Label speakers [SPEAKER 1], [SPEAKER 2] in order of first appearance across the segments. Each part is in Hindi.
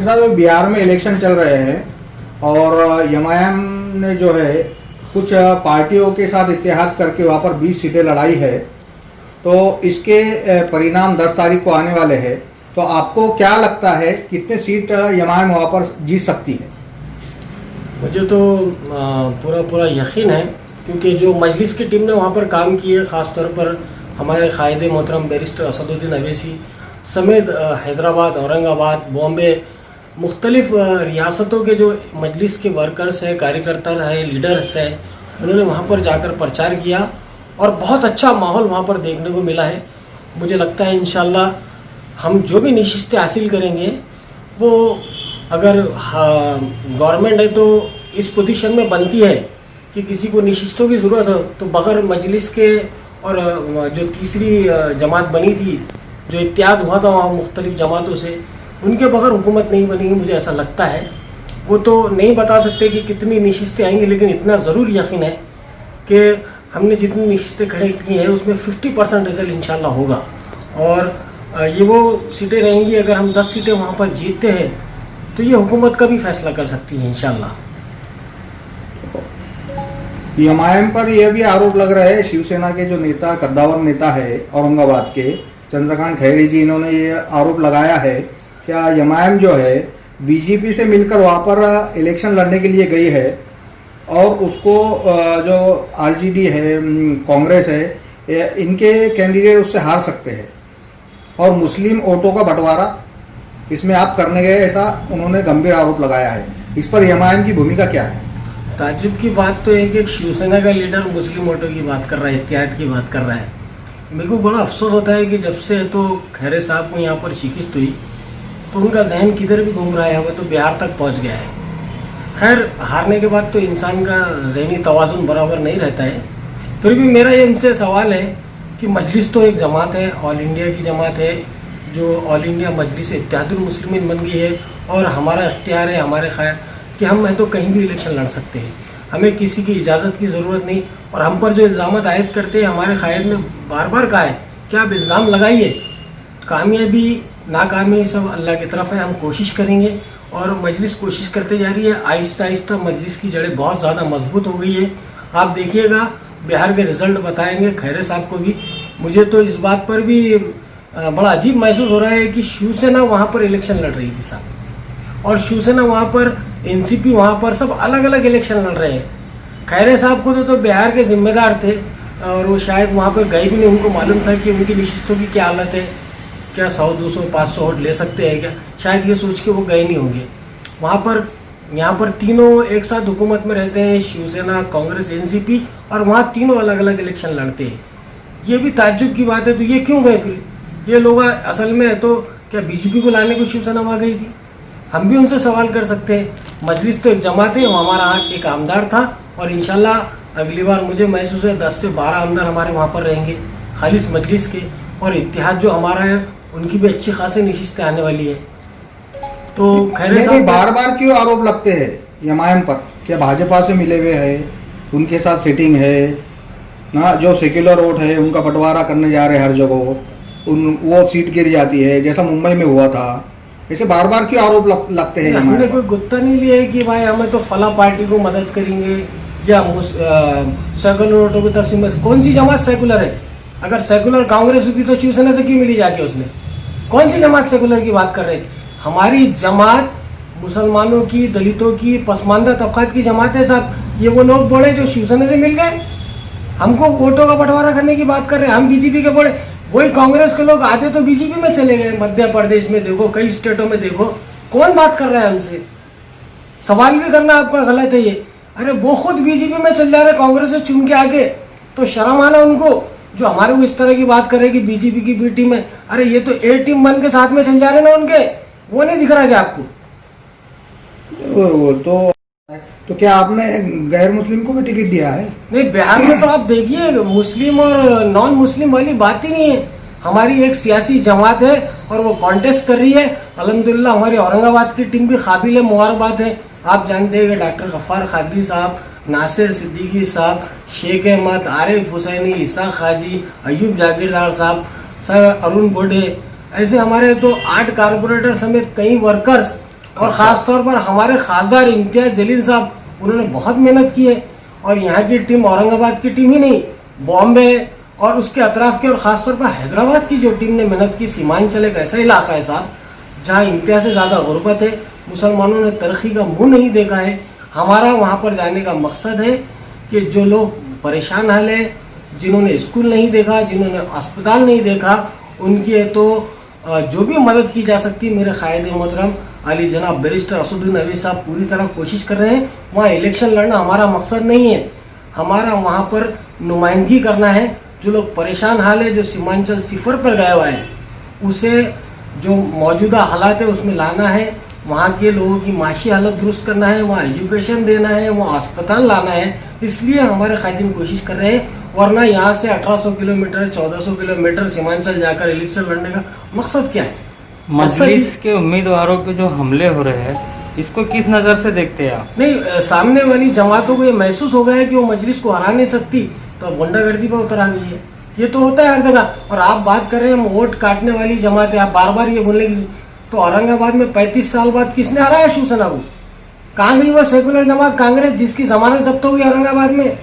[SPEAKER 1] साहब बिहार में इलेक्शन चल रहे हैं और एमआईएम ने जो है कुछ पार्टियों के साथ इत्तेहाद करके वहाँ पर 20 सीटें लड़ाई है, तो इसके परिणाम 10 तारीख को आने वाले हैं। तो आपको क्या लगता है कितने सीट एमआईएम वहाँ पर जीत सकती है?
[SPEAKER 2] मुझे तो पूरा यकीन है, क्योंकि जो मजलिस की टीम ने वहाँ पर काम की है, ख़ास तौर पर हमारे कायद मोहतरम बैरिस्टर असदुद्दीन अवैसी समेत हैदराबाद, औरंगाबाद, बॉम्बे, मुख्तलिफ रियासतों के जो मजलिस के वर्कर्स हैं, कार्यकर्ता हैं, लीडर्स हैं, उन्होंने वहाँ पर जाकर प्रचार किया और बहुत अच्छा माहौल वहाँ पर देखने को मिला है। मुझे लगता है इंशाल्लाह हम जो भी नशिस्तें हासिल करेंगे वो, अगर गवर्नमेंट है तो इस पोजीशन में बनती है कि किसी को नशिस्तों की ज़रूरत हो तो बग़ैर मजलिस के, और जो तीसरी जमात बनी थी, जो इत्तेहाद हुआ था वहाँ मुख्तलिफ जमातों से, उनके बगैर हुकूमत नहीं बनेगी, मुझे ऐसा लगता है। वो तो नहीं बता सकते कि कितनी नशिस्तें आएंगी, लेकिन इतना ज़रूर यकीन है कि हमने जितनी नशिस्तें खड़े की हैं उसमें 50% रिजल्ट इंशाल्लाह होगा। और ये वो सीटें रहेंगी, अगर हम 10 सीटें वहाँ पर जीतते हैं तो ये हुकूमत का भी फैसला कर सकती है इंशाल्लाह।
[SPEAKER 1] एमआईएम पर यह भी आरोप लग रहा है, शिवसेना के जो नेता, कद्दावर नेता है औरंगाबाद के चंद्रकांत खैरी जी, इन्होंने ये आरोप लगाया है क्या एमआईएम जो है बीजेपी से मिलकर वहाँ पर इलेक्शन लड़ने के लिए गई है और उसको जो आरजेडी है, कांग्रेस है, इनके कैंडिडेट उससे हार सकते हैं और मुस्लिम वोटों का बंटवारा इसमें आप करने गए, ऐसा उन्होंने गंभीर आरोप लगाया है। इस पर एमआईएम की भूमिका क्या है?
[SPEAKER 2] ताज्जुब की बात तो है कि एक शिवसेना का लीडर मुस्लिम वोटों की बात कर रहा है, इत्तेहाद की बात कर रहा है। मेरे को बड़ा अफसोस होता है कि जब से तो खैरे साहब को यहाँ पर शिकस्त हुई तो उनका जहन किधर भी घूम रहा है, वो तो बिहार तक पहुँच गया है। खैर, हारने के बाद तो इंसान का जहनी तवाज़ुन बराबर नहीं रहता है। फिर भी मेरा ये उनसे सवाल है कि मजलिस तो एक जमात है, ऑल इंडिया की जमात है, जो ऑल इंडिया मजलिस इत्तेहादुल मुस्लिमीन बन गई है और हमारा इख्तियार है, हमारे ख्याल कि हम तो कहीं भी इलेक्शन लड़ सकते हैं, हमें किसी की इजाज़त की ज़रूरत नहीं। और हम पर जो इल्ज़ाम आयद करते हैं, हमारे क़ायद ने बार बार कहा है कि आप इल्ज़ाम लगाइए, कामयाबी नाकामी सब अल्लाह की तरफ है, हम कोशिश करेंगे और मजलिस कोशिश करते जा रही है। आहिस्ता आहिस्ता मजलिस की जड़ें बहुत ज़्यादा मजबूत हो गई है। आप देखिएगा, बिहार के रिज़ल्ट बताएंगे खैरे साहब को भी। मुझे तो इस बात पर भी बड़ा अजीब महसूस हो रहा है कि शिवसेना वहाँ पर इलेक्शन लड़ रही थी साहब, और शिवसेना वहाँ पर, एनसीपी वहाँ पर, सब अलग अलग इलेक्शन लड़ रहे हैं। खैरे साहब को तो बिहार के जिम्मेदार थे और वो शायद वहाँ पर गए भी नहीं, उनको मालूम था कि उनकी नशिस्तों की क्या हालत है, क्या 100, 200, 500 वोट ले सकते हैं क्या, शायद ये सोच के वो गए नहीं होंगे वहाँ पर। यहाँ पर तीनों एक साथ हुकूमत में रहते हैं, शिवसेना, कांग्रेस, एनसीपी, और वहाँ तीनों अलग अलग इलेक्शन लड़ते हैं। ये भी ताज्जुब की बात है। तो ये क्यों गए फिर ये लोग? असल में तो क्या बीजेपी को लाने को शिवसेना वहाँ गई थी? हम भी उनसे सवाल कर सकते हैं। मजलिस तो एक जमात है, वो हमारा एक आमदार था और इंशाल्लाह अगली बार मुझे महसूस है 10 से 12 आमदार हमारे वहाँ पर रहेंगे खालिस मजलिस के, और इत्तेहाद जो हमारा है उनकी भी अच्छी खासी नशिस्तें आने वाली है। तो खैर साहब,
[SPEAKER 1] बार बार क्यों आरोप लगते हैं एमआईएम पर? क्या भाजपा से मिले हुए हैं, उनके साथ सेटिंग है ना, जो सेक्युलर वोट है उनका बंटवारा करने जा रहे हैं हर जगह, वो सीट गिर जाती है जैसा मुंबई में हुआ था। ऐसे बार बार क्यों आरोप लगते हैं?
[SPEAKER 2] हमने कोई गुत्ता नहीं लिया है कि भाई हमें तो फला पार्टी को मदद करेंगे या सेकुलर वोटों को तकसीम। कौन सी जमात सेकुलर है? अगर सेकुलर कांग्रेस होती तो शिवसेना से क्यों मिली जाके उसने? कौन सी जमात सेकुलर की बात कर रहे हैं? हमारी जमात मुसलमानों की, दलितों की, पसमानदा तबकात की जमात है साहब। ये वो लोग बोले जो शिवसेना से मिल गए, हमको वोटों का बंटवारा करने की बात कर रहे हैं। हम बीजेपी के बोले, वही कांग्रेस के लोग आते तो बीजेपी में चले गए। मध्य प्रदेश में देखो, कई स्टेटों में देखो, कौन बात कर रहा है हमसे? सवाल भी करना आपका गलत है ये। अरे वो खुद बीजेपी में चल जा रहे कांग्रेस से चुन के आगे, तो शर्म आना उनको जो हमारे को इस तरह की बात करे कि बीजेपी की बी टीम है। अरे ये तो ए टीम बन के साथ में चल जा रहे ना उनके, वो नहीं दिख रहा क्या आपको?
[SPEAKER 1] तो क्या आपने गैर मुस्लिम को भी टिकट दिया है?
[SPEAKER 2] नहीं, बिहार में तो आप देखिए मुस्लिम और नॉन मुस्लिम वाली बात ही नहीं है। हमारी एक सियासी जमात है और वो कॉन्टेस्ट कर रही है। अल्हम्दुलिल्लाह हमारी औरंगाबाद की टीम भी काबिल मुबारकबाद है। आप जानते हैं कि डॉक्टर गफ्फार खादरी साहब, नासिर सिद्दीकी साहब, शेख अहमद, आरिफ हुसैनी, ईसा खाजी, अयूब जागीरदार साहब, सर अरुण बोडे, ऐसे हमारे तो 8 कारपोरेटर समेत कई वर्कर्स और ख़ास तौर पर हमारे खासदार इम्तियाज़ जलील साहब, उन्होंने बहुत मेहनत की है। और यहाँ की टीम औरंगाबाद की टीम ही नहीं, बॉम्बे और उसके अतराफ की और ख़ासतौर पर हैदराबाद की जो टीम ने मेहनत की। सीमांचल एक ऐसा इलाका है साहब जहाँ इम्तियाज़ से ज़्यादा गुर्बत है, मुसलमानों ने तरक्की का मुंह नहीं देखा है। हमारा वहाँ पर जाने का मकसद है कि जो लोग परेशान हाल है, जिन्होंने स्कूल नहीं देखा, जिन्होंने अस्पताल नहीं देखा, उनकी तो जो भी मदद की जा सकती है, मेरे कायद मोहतरम अली जनाब बैरिस्टर असदुद्दीन अवैसी साहब पूरी तरह कोशिश कर रहे हैं। वहाँ इलेक्शन लड़ना हमारा मकसद नहीं है, हमारा वहाँ पर नुमाइंदगी करना है। जो लोग परेशान हाल है, जो सीमांचल सिफर पर गए हुआ है, उसे जो मौजूदा हालात है उसमें लाना है। वहाँ के लोगों की माशी हालत दुरुस्त करना है, वहाँ एजुकेशन देना है, वहाँ अस्पताल लाना है। इसलिए हमारे कायदीन कोशिश कर रहे हैं। वरना यहाँ से 1800 किलोमीटर 1400 किलोमीटर सीमांचल जाकर इलेक्शन लड़ने का मकसद क्या है?
[SPEAKER 3] मजलिस के उम्मीदवारों पे जो हमले हो रहे हैं, इसको किस नज़र से देखते हैं आप?
[SPEAKER 2] नहीं, सामने वाली जमातों को ये महसूस हो गया है कि वो मजलिस को हरा नहीं सकती, तो अब गुंडागर्दी पर उतर आ गई है। ये तो होता है हर जगह। और आप बात कर रहे हैं वोट काटने वाली जमात है, आप बार बार ये बोलने की, तो औरंगाबाद में 35 साल बाद किसने हराया शिवसेना को? कहाँ गई वो सेकुलर जमात कांग्रेस जिसकी जमानत जब्त हो गई औरंगाबाद में?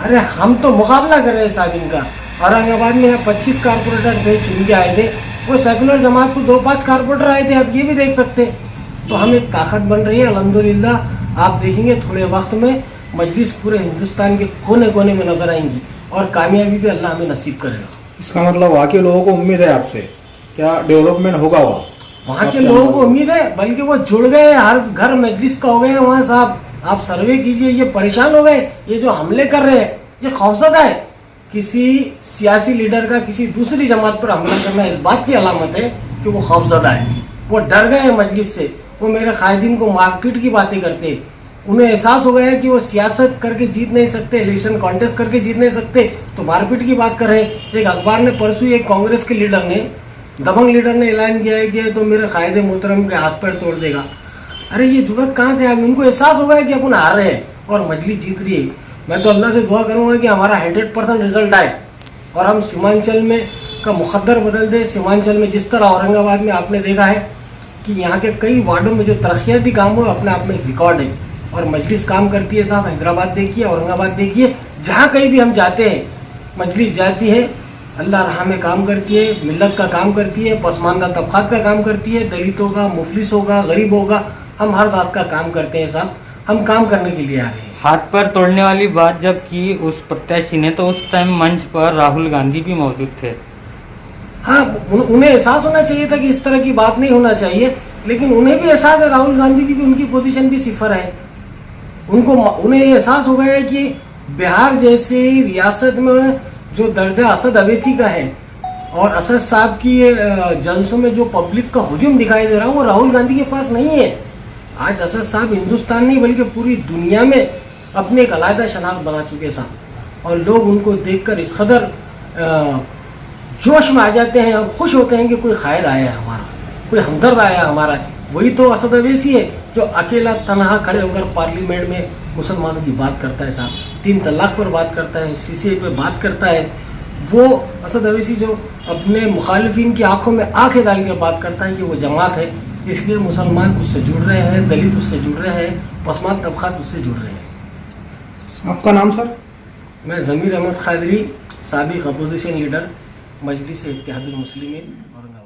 [SPEAKER 2] अरे हम तो मुकाबला कर रहे हैं साहब इनका। औरंगाबाद में 25 कारपोरेटर थे, चुन के आए थे, वो सेकुलर जमात को 2-5 कारपोरेटर आए थे, आप ये भी देख सकते हैं। तो हम एक ताकत बन रही है अल्हम्दुलिल्लाह। आप देखेंगे थोड़े वक्त में मजलिस पूरे हिंदुस्तान के कोने कोने में नजर आएंगी और कामयाबी भी अल्लाह हमें नसीब करेगा।
[SPEAKER 1] इसका मतलब वहाँ के लोगों को उम्मीद है आपसे, क्या डेवलपमेंट होगा
[SPEAKER 2] वहाँ के लोगों को उम्मीद है, बल्कि वो जुड़ गए, हर घर मजलिस का हो गए वहाँ साहब। आप सर्वे कीजिए, ये परेशान हो गए। ये जो हमले कर रहे हैं ये खौफजदा है। किसी सियासी लीडर का किसी दूसरी जमात पर हमला करना इस बात की अलामत है कि वो खौफजदा है, वो डर गए हैं मजलिस से। वो मेरे कायदीन को मारपीट की बातें करते, उन्हें एहसास हो गया है कि वो सियासत करके जीत नहीं सकते, इलेक्शन कॉन्टेस्ट करके जीत नहीं सकते, तो मारपीट की बात कर रहे हैं। एक अखबार ने परसों एक कांग्रेस के लीडर ने, दबंग लीडर ने ऐलान किया है कि तो मेरे कायद मोहतरम के हाथ पैर तोड़ देगा। अरे ये जुर्रत कहाँ से आ गई? उनको एहसास हो गया कि अपन हार रहे हैं और मजलिस जीत रही है। मैं तो अल्लाह से दुआ करूँगा कि हमारा 100% रिजल्ट आए और हम सीमांचल में का मुकद्दर बदल दे। सीमांचल में जिस तरह औरंगाबाद में आपने देखा है कि यहाँ के कई वार्डों में जो तरक्याती काम हो अपने आप में एक रिकॉर्ड है, और मजलिस काम करती है साहब। हैदराबाद देखिए, औरंगाबाद देखिए, जहाँ कहीं भी हम जाते हैं मजलिस जाती है, अल्लाह राह में काम करती है, मिल्लत का काम करती है, पसमानदा तबकात का काम करती है, दलितों का, मुफलिसों का, गरीबों का, हम हर जात का काम करते हैं साहब। हम काम करने के लिए आ रहे हैं।
[SPEAKER 3] हाथ पर तोड़ने वाली बात जब की उस प्रत्याशी ने, तो उस टाइम मंच पर राहुल गांधी भी मौजूद थे।
[SPEAKER 2] हाँ, उन्हें एहसास होना चाहिए था कि इस तरह की बात नहीं होना चाहिए, लेकिन उन्हें भी एहसास है राहुल गांधी की भी, उनकी पोजीशन भी सिफर है। उन्हें एहसास हो गया है कि बिहार जैसी रियासत में जो दर्जा असद अवैसी का है और असद साहब की जलसों में जो पब्लिक का हुजूम दिखाई दे रहा है वो राहुल गांधी के पास नहीं है। आज असद साहब हिंदुस्तान नहीं बल्कि पूरी दुनिया में अपने एक अलग शनाख्त बना चुके साहब, और लोग उनको देखकर इस कदर जोश में आ जाते हैं और खुश होते हैं कि कोई कायद आया है हमारा, कोई हमदर्द आया है हमारा। वही तो असद अवैसी है जो अकेला तनहा खड़े होकर पार्लियामेंट में मुसलमानों की बात करता है साहब, 3 तलाक पर बात करता है, CCA पे बात करता है। वो असद अवैसी जो अपने मुखालिफिन की आंखों में आंखें डाल कर बात करता है कि वो जमात है, इसलिए मुसलमान उससे जुड़ रहे हैं, दलित उससे जुड़ रहे हैं, पसमानदा तबकात उससे जुड़ रहे हैं।
[SPEAKER 1] आपका नाम सर?
[SPEAKER 2] मैं ज़मीर अहमद कादरी, साबिक अपोजिशन लीडर, मजलिस इत्तेहादुल मुस्लिमीन औरंगाबाद।